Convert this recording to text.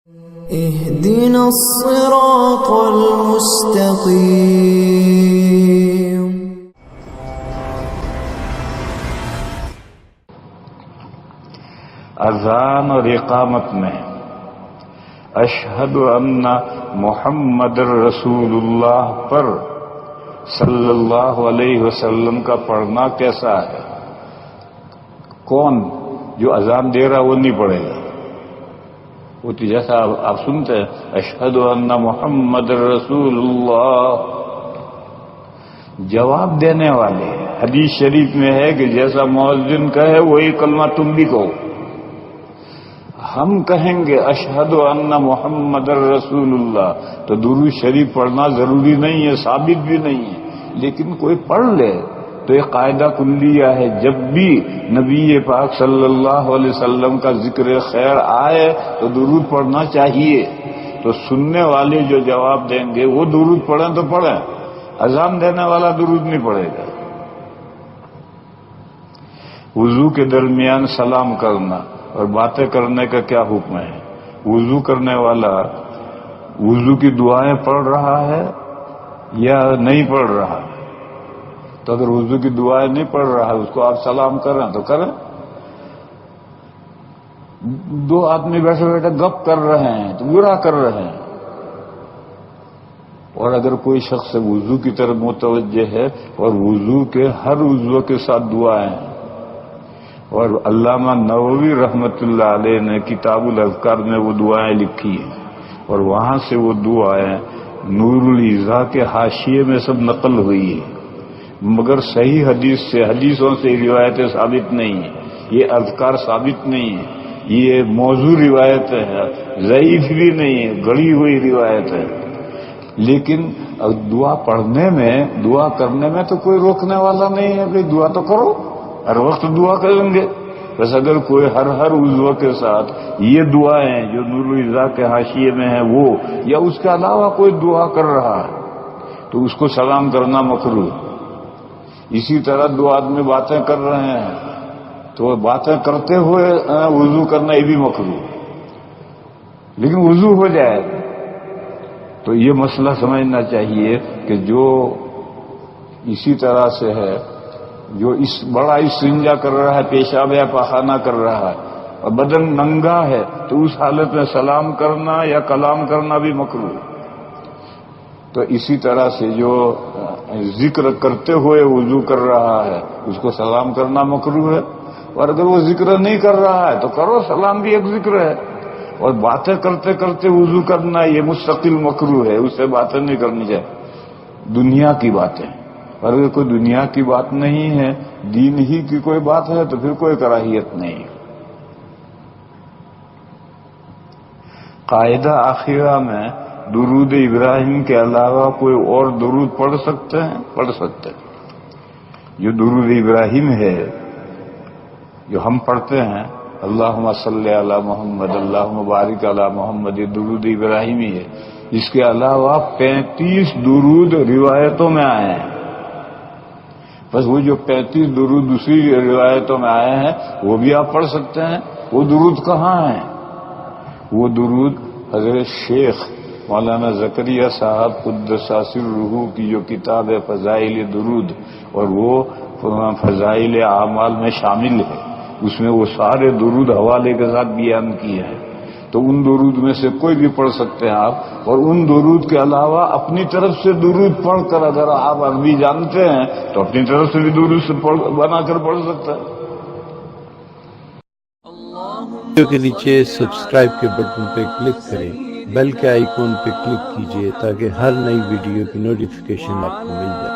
اهدنا الصراط المستقيم. اذان اور اقامت میں اشہد ان محمد رسول اللہ پر صلی اللہ علیہ وسلم کا پڑھنا کیسا ہے؟ کون جو اذان دے رہا وہ نہیں پڑھے گا؟ وہ تو جیسا آپ سنتے ہیں اشہد ان محمد رسول اللہ، جواب دینے والے حدیث شریف میں ہے کہ جیسا مؤذن کہے وہی کلمہ تم بھی کہو. ہم کہیں گے اشہد ان محمد رسول اللہ تو درود شریف پڑھنا ضروری نہیں ہے، ثابت بھی نہیں ہے، لیکن کوئی پڑھ لے تو یہ قاعدہ کلیہ ہے. جب بھی نبی پاک صلی اللہ علیہ وسلم کا ذکر خیر آئے تو درود پڑھنا چاہیے. تو سننے والے جو جواب دیں گے وہ درود پڑھیں تو پڑھیں، اذان دینے والا درود نہیں پڑھے گا. وضو کے درمیان سلام کرنا اور باتیں کرنے کا کیا حکم ہے؟ وضو کرنے والا وضو کی دعائیں پڑھ رہا ہے یا نہیں پڑھ رہا؟ تو اگر وضو کی دعائیں نہیں پڑھ رہا ہے اس کو آپ سلام کریں تو کریں. دو آدمی بیٹھے بیٹھے گپ کر رہے ہیں تو برا کر رہے ہیں. اور اگر کوئی شخص وضو کی طرف متوجہ ہے اور وضو کے ہر عضو کے ساتھ دعائیں ہیں، اور علامہ نووی رحمۃ اللہ علیہ نے کتاب الاذکار میں وہ دعائیں لکھی ہیں، اور وہاں سے وہ دعائیں نور الایضاح کے حاشیے میں سب نقل ہوئی ہے، مگر صحیح حدیثوں سے روایتیں ثابت نہیں ہیں. یہ اذکار ثابت نہیں ہے، یہ موضوع روایت ہے، ضعیف بھی نہیں ہے، گڑی ہوئی روایت ہے. لیکن دعا پڑھنے میں دعا کرنے میں تو کوئی روکنے والا نہیں ہے. بھائی دعا تو کرو، ہر وقت دعا کریں گے. بس اگر کوئی ہر عضو کے ساتھ یہ دعائیں جو نور الایضاح کے حاشیے میں ہیں وہ یا اس کے علاوہ کوئی دعا کر رہا ہے تو اس کو سلام کرنا مکروہ. اسی طرح دو آدمی باتیں کر رہے ہیں تو باتیں کرتے ہوئے وضو کرنا یہ بھی مکروہ. لیکن وضو ہو جائے تو یہ مسئلہ سمجھنا چاہیے کہ جو اسی طرح سے ہے، جو بڑا استنجا کر رہا ہے، پیشاب یا پاخانہ کر رہا ہے اور بدن ننگا ہے تو اس حالت میں سلام کرنا یا کلام کرنا بھی مکروہ. تو اسی طرح سے جو ذکر کرتے ہوئے وضو کر رہا ہے اس کو سلام کرنا مکروہ ہے. اور اگر وہ ذکر نہیں کر رہا ہے تو کرو، سلام بھی ایک ذکر ہے. اور باتیں کرتے کرتے وضو کرنا یہ مستقل مکروہ ہے، اس سے باتیں نہیں کرنی چاہیے، دنیا کی باتیں. اور اگر کوئی دنیا کی بات نہیں ہے، دین ہی کی کوئی بات ہے تو پھر کوئی کراہیت نہیں. قاعدہ آخرہ میں درود ابراہیم کے علاوہ کوئی اور درود پڑھ سکتے ہیں؟ پڑھ سکتے ہیں. جو درود ابراہیم ہے جو ہم پڑھتے ہیں اللہم صلی علی محمد اللہم بارک علی محمد، یہ درود ابراہیمی ہے. اس کے علاوہ 35 درود روایتوں میں آئے ہیں. بس وہ جو 35 درود دوسری روایتوں میں آئے ہیں وہ بھی آپ پڑھ سکتے ہیں. وہ درود کہاں ہیں؟ وہ درود حضرت شیخ مولانا زکریا صاحب قدس سرہ کی جو کتاب ہے فضائل درود، اور وہ فضائل اعمال میں شامل ہے، اس میں وہ سارے درود حوالے کے ساتھ بیان کیے ہیں. تو ان درود میں سے کوئی بھی پڑھ سکتے ہیں آپ. اور ان درود کے علاوہ اپنی طرف سے درود پڑھ کر اگر آپ عربی جانتے ہیں تو اپنی طرف سے بھی درود سے بنا کر پڑھ سکتے ہیں. ویڈیو کے نیچے سبسکرائب کے بٹن پہ کلک کریں، بیل کے آئیکن پہ کلک کیجئے تاکہ ہر نئی ویڈیو کی نوٹیفیکیشن آپ کو مل جائے.